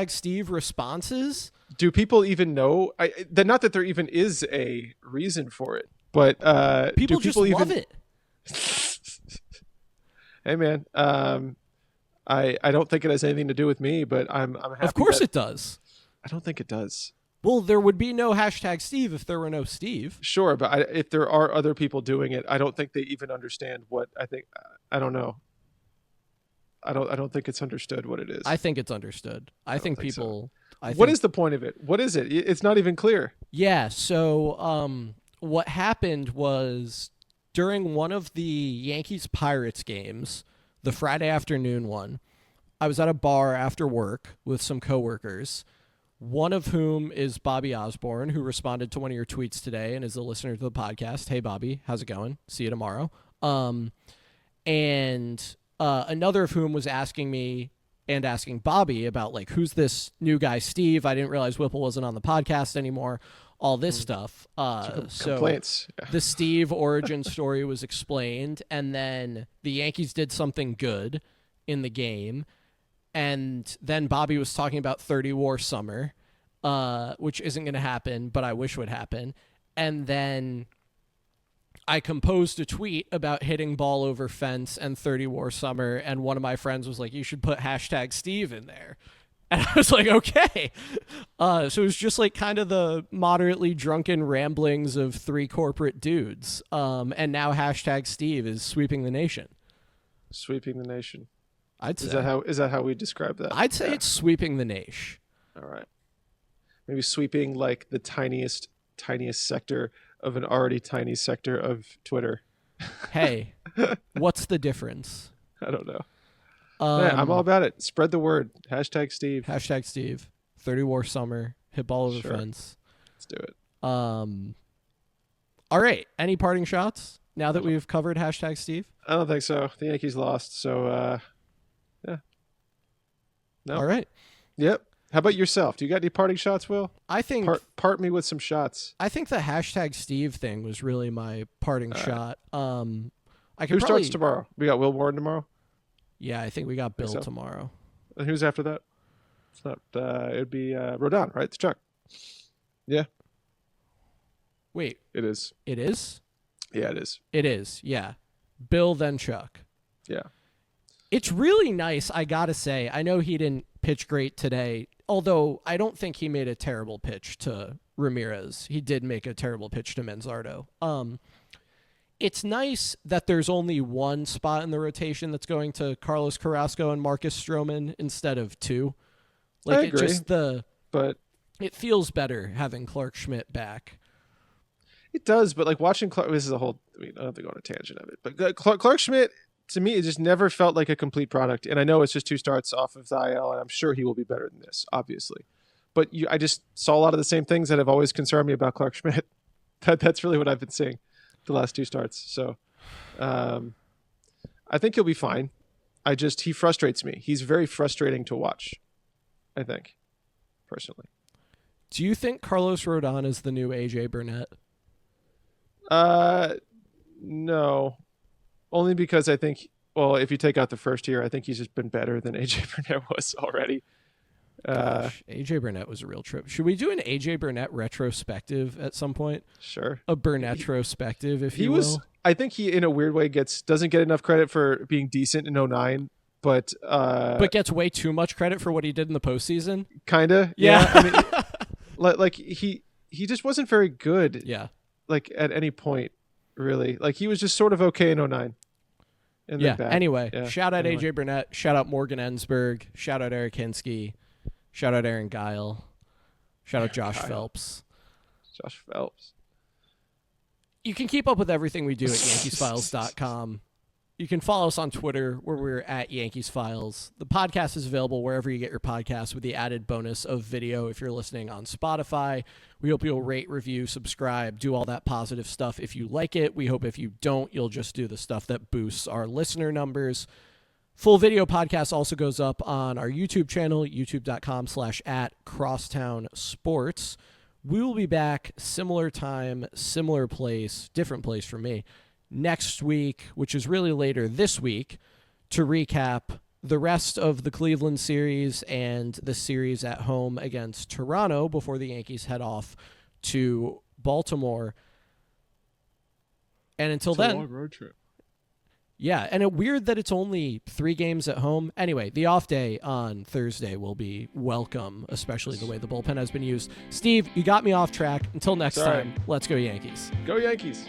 #Steve responses. Do people even know? Not that there even is a reason for it, but People do just people love even... it. Hey man, I don't think it has anything to do with me, but I'm happy. Of course it does. I don't think it does. Well, there would be no hashtag Steve if there were no Steve. Sure, but if there are other people doing it, I don't think they even understand what I think. I don't know. I don't think it's understood what it is. I think it's understood. I think people. So. What is the point of it? What is it? It's not even clear. Yeah. So, what happened was during one of the Yankees Pirates games, the Friday afternoon one, I was at a bar after work with some coworkers, one of whom is Bobby Osborne, who responded to one of your tweets today and is a listener to the podcast. Hey, Bobby, how's it going? See you tomorrow. And another of whom was asking me and asking Bobby about, like, who's this new guy, Steve? I didn't realize Whipple wasn't on the podcast anymore. All this stuff. So complaints. The Steve origin story was explained, and then the Yankees did something good in the game, and then Bobby was talking about 30 War Summer, which isn't going to happen, but I wish would happen. And then I composed a tweet about hitting ball over fence and 30 War Summer, and one of my friends was like, you should put hashtag Steve in there. And I was like, okay. So it was just like kind of the moderately drunken ramblings of three corporate dudes. And now hashtag Steve is sweeping the nation. Sweeping the nation. I'd say. Is that how we describe that? I'd say it's sweeping the nation. All right. Maybe sweeping like the tiniest sector of an already tiny sector of Twitter. Hey, what's the difference? I don't know. Yeah, I'm all about it. Spread the word. Hashtag Steve. Hashtag Steve. 30 War Summer. Hit ball over fence. Let's do it. All right. Any parting shots now that we've covered hashtag Steve? I don't think so. The Yankees lost. So, yeah. No. All right. Yep. How about yourself? Do you got any parting shots, Will? I think part me with some shots. I think the hashtag Steve thing was really my parting shot. Who starts tomorrow? We got Will Warren tomorrow. Yeah, I think we got Bill tomorrow. And who's after that? It's not. It'd be Rodon, right? It's Chuck. Yeah. Wait. It is. It is? Yeah, it is. It is. Yeah. Bill, then Chuck. Yeah. It's really nice, I gotta say. I know he didn't pitch great today, although I don't think he made a terrible pitch to Ramirez. He did make a terrible pitch to Manzardo. It's nice that there's only one spot in the rotation that's going to Carlos Carrasco and Marcus Stroman instead of two. Like, I agree, but it feels better having Clark Schmidt back. It does, but like watching Clark, this is a whole. I mean, I don't have to go on a tangent of it, but Clark Schmidt, to me, it just never felt like a complete product. And I know it's just 2 starts off of the IL, and I'm sure he will be better than this, obviously. But I just saw a lot of the same things that have always concerned me about Clark Schmidt. That's really what I've been seeing the last 2 starts. So I think he'll be fine. He frustrates me. He's very frustrating to watch, I think, personally. Do you think Carlos Rodon is the new AJ Burnett? No. Only because I think, well, if you take out the first year, I think he's just been better than AJ Burnett was already. Gosh, AJ Burnett was a real trip. Should we do an AJ Burnett retrospective at some point? Sure. A Burnett-trospective, if you will. I think he, in a weird way, doesn't get enough credit for being decent in 09, but gets way too much credit for what he did in the postseason. Kinda. Yeah. I mean, like he just wasn't very good. Yeah. Like at any point, really. Like he was just sort of okay in 09. Yeah. Anyway, shout out AJ Burnett. Shout out Morgan Ensberg. Shout out Eric Hinsky. Shout out Aaron Guile. Shout out Josh Phelps. Josh Phelps. You can keep up with everything we do at yankeesfiles.com. You can follow us on Twitter, where we're at Yankees Files. The podcast is available wherever you get your podcasts, with the added bonus of video if you're listening on Spotify. We hope you'll rate, review, subscribe, do all that positive stuff if you like it. We hope if you don't, you'll just do the stuff that boosts our listener numbers. Full video podcast also goes up on our YouTube channel, youtube.com/@crosstownsports. We will be back similar time, similar place, different place for me, next week, which is really later this week, to recap the rest of the Cleveland series and the series at home against Toronto before the Yankees head off to Baltimore. And until It's a then, long road trip. yeah, and weird that it's only 3 games at home. Anyway, the off day on Thursday will be welcome, especially the way the bullpen has been used. Steve, you got me off track. Until next time, let's go Yankees. Go Yankees.